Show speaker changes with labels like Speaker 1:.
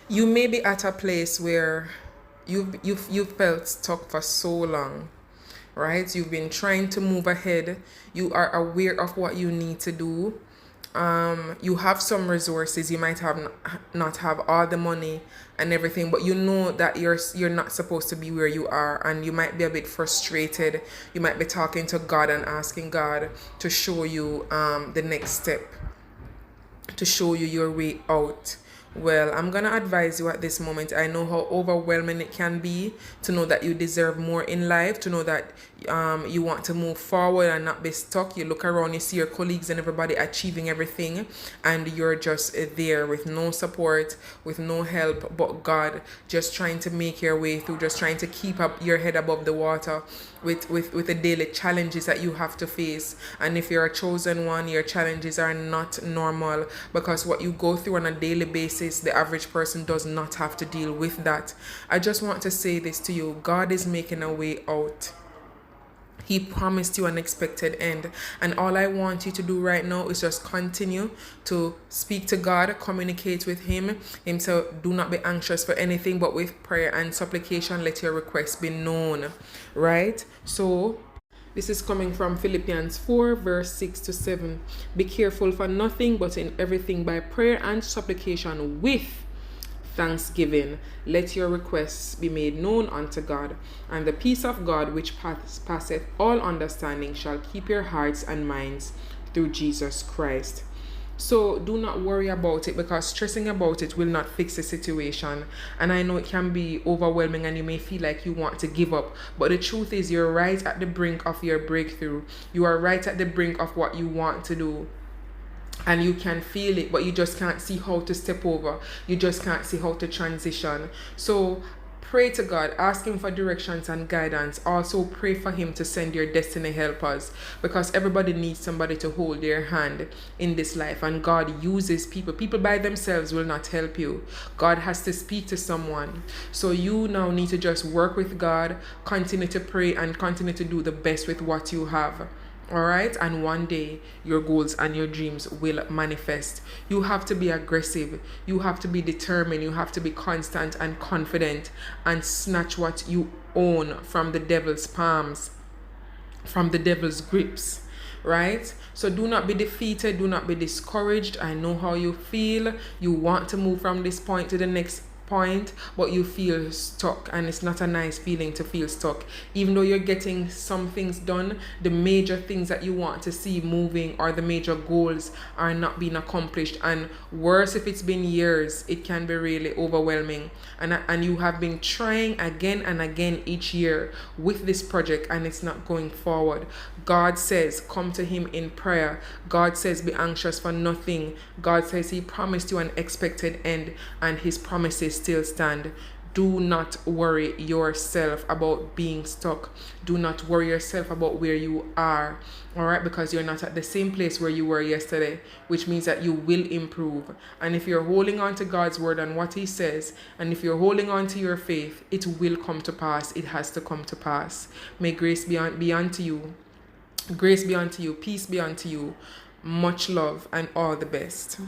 Speaker 1: You may be at a place where you've felt stuck for so long, right? You've been trying to move ahead. You are aware of what you need to do. You have some resources. You might have not have all the money and everything, but you know that you're not supposed to be where you are, and you might be a bit frustrated. You might be talking to God and asking God to show you the next step, to show you your way out. Well, I'm gonna advise you at this moment. I know how overwhelming it can be to know that you deserve more in life, to know that you want to move forward and not be stuck. You look around, you see your colleagues and everybody achieving everything, and you're just there with no support, with no help, but God, just trying to make your way through, just trying to keep up your head above the water with the daily challenges that you have to face. And if you're a chosen one, your challenges are not normal, because what you go through on a daily basis, the average person does not have to deal with that. I just want to say this to you: God is making a way out. He promised you an expected end. And all I want you to do right now is just continue to speak to God, communicate with Him. Himself, do not be anxious for anything, but with prayer and supplication, let your requests be known. Right? So, this is coming from Philippians 4, verse 6 to 7. Be careful for nothing, but in everything by prayer and supplication with thanksgiving, let your requests be made known unto God, and the peace of God, which passeth all understanding, shall keep your hearts and minds through Jesus Christ. So do not worry about it, because stressing about it will not fix the situation. And I know it can be overwhelming and you may feel like you want to give up, but the truth is you're right at the brink of your breakthrough. You are right at the brink of what you want to do. And you can feel it, but you just can't see how to step over. You just can't see how to transition. So pray to God, ask Him for directions and guidance. Also pray for Him to send your destiny helpers, because everybody needs somebody to hold their hand in this life, and God uses people. People by themselves will not help you. God has to speak to someone. So you now need to just work with God, continue to pray, and continue to do the best with what you have. All right, and one day your goals and your dreams will manifest. You have to be aggressive, you have to be determined, you have to be constant and confident, and snatch what you own from the devil's palms, from the devil's grips. Right? So do not be defeated, do not be discouraged. I know how you feel. You want to move from this point to the next point, but you feel stuck, and it's not a nice feeling to feel stuck. Even though you're getting some things done, the major things that you want to see moving, or the major goals, are not being accomplished. And worse, if it's been years, it can be really overwhelming, and you have been trying again and again each year with this project, and it's not going forward. God says come to Him in prayer. God says be anxious for nothing. God says He promised you an expected end, and His promises still stand. Do not worry yourself about being stuck. Do not worry yourself about where you are, all right? Because you're not at the same place where you were yesterday, which means that you will improve. And if you're holding on to God's word and what He says, and if you're holding on to your faith, it will come to pass. It has to come to pass. May grace be unto you. Grace be unto you. Peace be unto you. Much love and all the best.